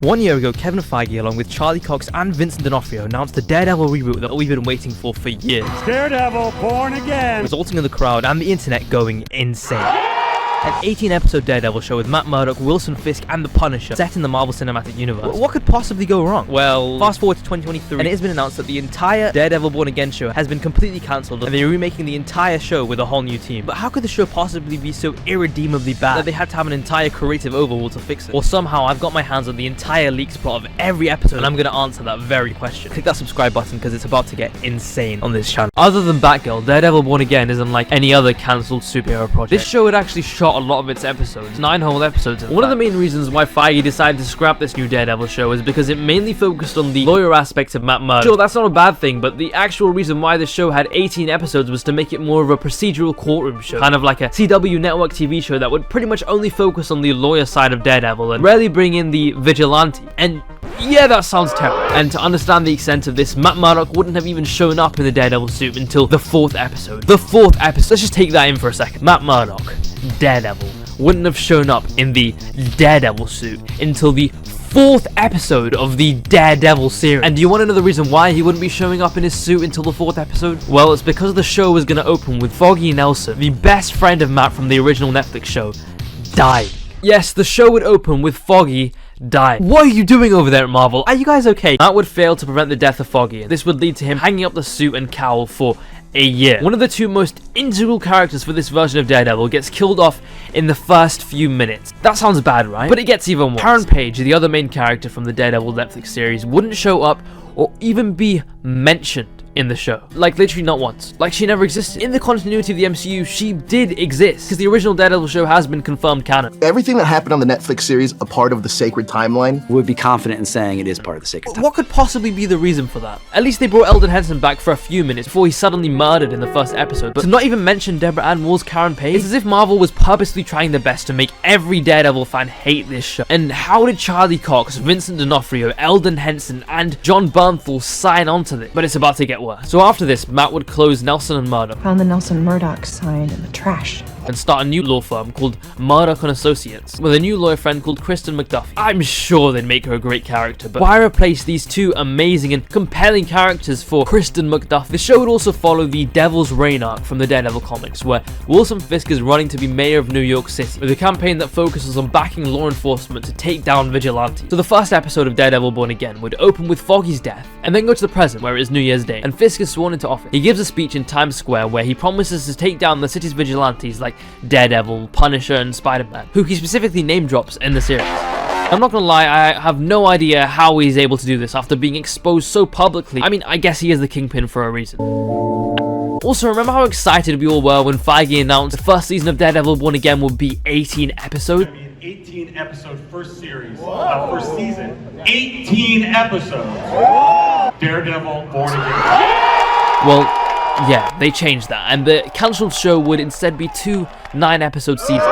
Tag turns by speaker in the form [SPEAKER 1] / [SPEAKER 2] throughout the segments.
[SPEAKER 1] 1 year ago, Kevin Feige, along with Charlie Cox and Vincent Donofrio, announced the Daredevil reboot that we've been waiting for years.
[SPEAKER 2] Daredevil Born Again!
[SPEAKER 1] Resulting in the crowd and the internet going insane. An 18-episode Daredevil show with Matt Murdock, Wilson Fisk, and the Punisher, set in the Marvel Cinematic Universe. What could possibly go wrong? Well, fast forward to 2023, and it has been announced that the entire Daredevil Born Again show has been completely cancelled, and they're remaking the entire show with a whole new team. But how could the show possibly be so irredeemably bad that they had to have an entire creative overhaul to fix it? Or somehow I've got my hands on the entire leaks plot of every episode, and I'm gonna answer that very question. Click that subscribe button because it's about to get insane on this channel. Other than Batgirl, Daredevil Born Again isn't like any other cancelled superhero project. This show had actually shot a lot of its episodes, 9 whole episodes. One of the main reasons why Feige decided to scrap this new Daredevil show is because it mainly focused on the lawyer aspects of Matt Murdock. Sure, that's not a bad thing, but the actual reason why the show had 18 episodes was to make it more of a procedural courtroom show, kind of like a CW network TV show that would pretty much only focus on the lawyer side of Daredevil and rarely bring in the vigilante. And yeah, that sounds terrible. And to understand the extent of this, Matt Murdock wouldn't have even shown up in the Daredevil suit until the 4th episode. The 4th episode. Let's just take that in for a second. Matt Murdock, Daredevil, wouldn't have shown up in the Daredevil suit until the 4th episode of the Daredevil series. And do you want to know the reason why he wouldn't be showing up in his suit until the 4th episode? Well, it's because the show was going to open with Foggy Nelson, the best friend of Matt from the original Netflix show, died. Yes, the show would open with Foggy died. What are you doing over there at Marvel? Are you guys okay? Matt would fail to prevent the death of Foggy. This would lead to him hanging up the suit and cowl for a year. One of the two most integral characters for this version of Daredevil gets killed off in the first few minutes. That sounds bad, right? But it gets even worse. Karen Page, the other main character from the Daredevil Netflix series, wouldn't show up or even be mentioned in the show. Like, literally not once. Like, she never existed. In the continuity of the MCU, she did exist, because the original Daredevil show has been confirmed canon.
[SPEAKER 3] Everything that happened on the Netflix series, a part of the sacred timeline.
[SPEAKER 4] Would be confident in saying it is part of the sacred timeline.
[SPEAKER 1] What could possibly be the reason for that? At least they brought Eldon Henson back for a few minutes before he's suddenly murdered in the first episode. But to not even mention Deborah Ann Wool's Karen Page, it's as if Marvel was purposely trying their best to make every Daredevil fan hate this show. And how did Charlie Cox, Vincent Donofrio, Eldon Henson, and John Bernthal sign on to this? But it's about to get worse. So after this, Matt would close Nelson and Murdock.
[SPEAKER 5] Found the Nelson Murdock sign in the trash.
[SPEAKER 1] And start a new law firm called Murdock & Associates, with a new lawyer friend called Kristen McDuffie. I'm sure they'd make her a great character, but why replace these two amazing and compelling characters for Kristen McDuffie? The show would also follow the Devil's Reign arc from the Daredevil comics, where Wilson Fisk is running to be mayor of New York City, with a campaign that focuses on backing law enforcement to take down vigilantes. So the first episode of Daredevil Born Again would open with Foggy's death, and then go to the present, where it is New Year's Day, and Fisk is sworn into office. He gives a speech in Times Square where he promises to take down the city's vigilantes like Daredevil, Punisher, and Spider-Man, who he specifically name drops in the series. I'm not gonna lie, I have no idea how he's able to do this after being exposed so publicly. I mean, I guess he is the Kingpin for a reason. Also, remember how excited we all were when Feige announced the first season of Daredevil Born Again would be 18 episodes?
[SPEAKER 2] 18-episode first series, first season. 18 episodes. Daredevil Born Again.
[SPEAKER 1] Well, yeah, they changed that, and the cancelled show would instead be 2 9-episode seasons.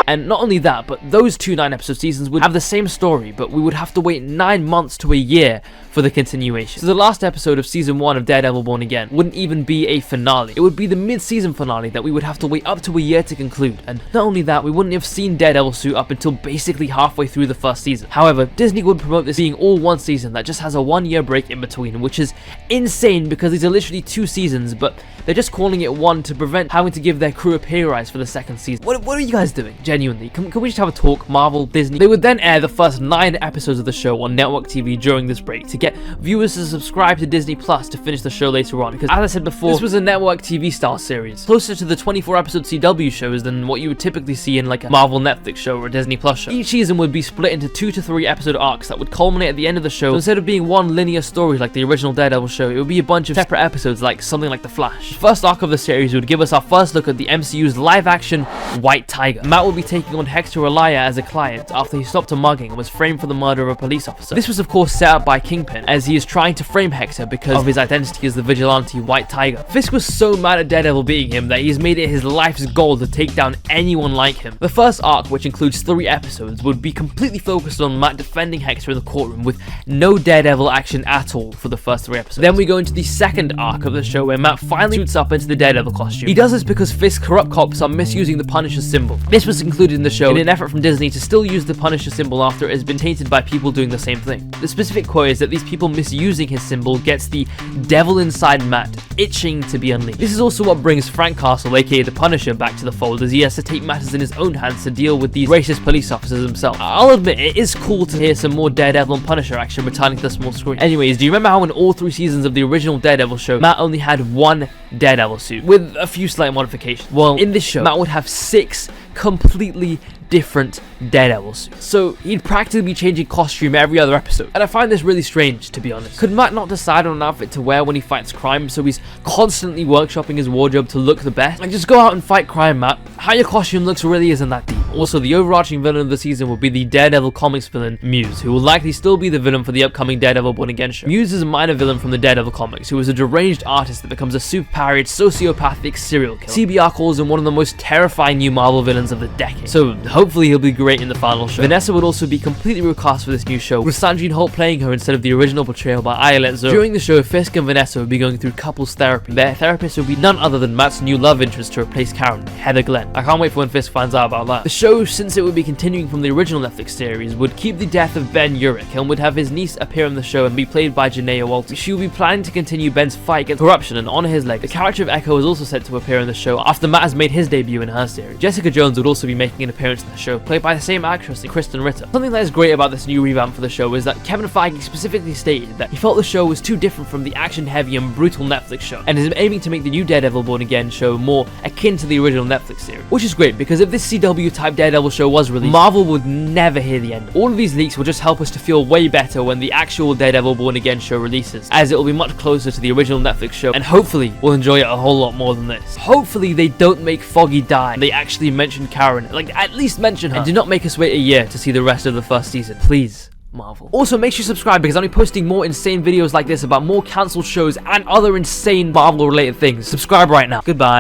[SPEAKER 1] And not only that, but those 2 9-episode seasons would have the same story, but we would have to wait 9 months to a year for the continuation. So the last episode of season 1 of Daredevil Born Again wouldn't even be a finale. It would be the mid-season finale that we would have to wait up to a year to conclude. And not only that, we wouldn't have seen Daredevil suit up until basically halfway through the first season. However, Disney would promote this being all one season that just has a 1-year break in between, which is insane because these are literally 2 seasons, but they're just calling it one to prevent having to give their crew a pay rise for the second season. What are you guys doing? Genuinely, can we just have a talk? Marvel, Disney. They would then air the first 9 episodes of the show on network TV during this break to get viewers to subscribe to Disney Plus to finish the show later on, because as I said before, this was a network TV style series, closer to the 24-episode CW shows than what you would typically see in like a Marvel Netflix show or a Disney Plus show. Each season would be split into 2 to 3 episode arcs that would culminate at the end of the show. So instead of being one linear story like the original Daredevil show, it would be a bunch of separate episodes like something like The Flash. The first arc of the series would give us our first look at the MCU's live-action White Tiger. Matt would be taking on Hector Elia as a client after he stopped a mugging and was framed for the murder of a police officer. This was of course set up by Kingpin, Kingpin, as he is trying to frame Hector because of his identity as the vigilante White Tiger. Fisk was so mad at Daredevil beating him that he's made it his life's goal to take down anyone like him. The first arc, which includes 3 episodes, would be completely focused on Matt defending Hector in the courtroom with no Daredevil action at all for the first 3 episodes. Then we go into the second arc of the show where Matt finally suits up into the Daredevil costume. He does this because Fisk's corrupt cops are misusing the Punisher symbol. This was included in the show in an effort from Disney to still use the Punisher symbol after it has been tainted by people doing the same thing. The specific quote is that these people misusing his symbol gets the devil inside Matt itching to be unleashed. This is also what brings Frank Castle, aka the Punisher, back to the fold, as he has to take matters in his own hands to deal with these racist police officers himself. I'll admit, it is cool to hear some more Daredevil and Punisher action returning to the small screen. Anyways, do you remember how in all 3 seasons of the original Daredevil show, Matt only had 1 Daredevil suit, with a few slight modifications? Well, in this show, Matt would have 6 completely different Daredevil suits. So he'd practically be changing costume every other episode. And I find this really strange, to be honest. Could Matt not decide on an outfit to wear when he fights crime, so he's constantly workshopping his wardrobe to look the best? Like, just go out and fight crime, Matt. How your costume looks really isn't that deep. Also, the overarching villain of the season will be the Daredevil comics villain, Muse, who will likely still be the villain for the upcoming Daredevil Born Again show. Muse is a minor villain from the Daredevil comics, who is a deranged artist that becomes a superpowered, sociopathic serial killer. CBR calls him one of the most terrifying new Marvel villains of the decade. So hopefully he'll be great in the final show. Vanessa would also be completely recast for this new show, with Sandrine Holt playing her instead of the original portrayal by Ayelet Zoe. During the show, Fisk and Vanessa would be going through couples therapy. Their therapist would be none other than Matt's new love interest to replace Karen, Heather Glenn. I can't wait for when Fisk finds out about that. The show, since it would be continuing from the original Netflix series, would keep the death of Ben Urich and would have his niece appear in the show and be played by Janaea Walters. She will be planning to continue Ben's fight against corruption and honor his legacy. The character of Echo is also set to appear in the show after Matt has made his debut in her series. Jessica Jones would also be making an appearance in the show, played by the same actress as Kristen Ritter. Something that is great about this new revamp for the show is that Kevin Feige specifically stated that he felt the show was too different from the action-heavy and brutal Netflix show, and is aiming to make the new Daredevil Born Again show more akin to the original Netflix series. Which is great, because if this CW-type Daredevil show was released, Marvel would never hear the end. All of these leaks will just help us to feel way better when the actual Daredevil Born Again show releases, as it will be much closer to the original Netflix show, and hopefully we'll enjoy it a whole lot more than this. Hopefully they don't make Foggy die, and they actually mention Karen, like at least mention her, and do not make us wait a year to see the rest of the first season. Please, Marvel. Also, make sure you subscribe, because I'll be posting more insane videos like this about more cancelled shows and other insane Marvel related things. Subscribe right now. Goodbye.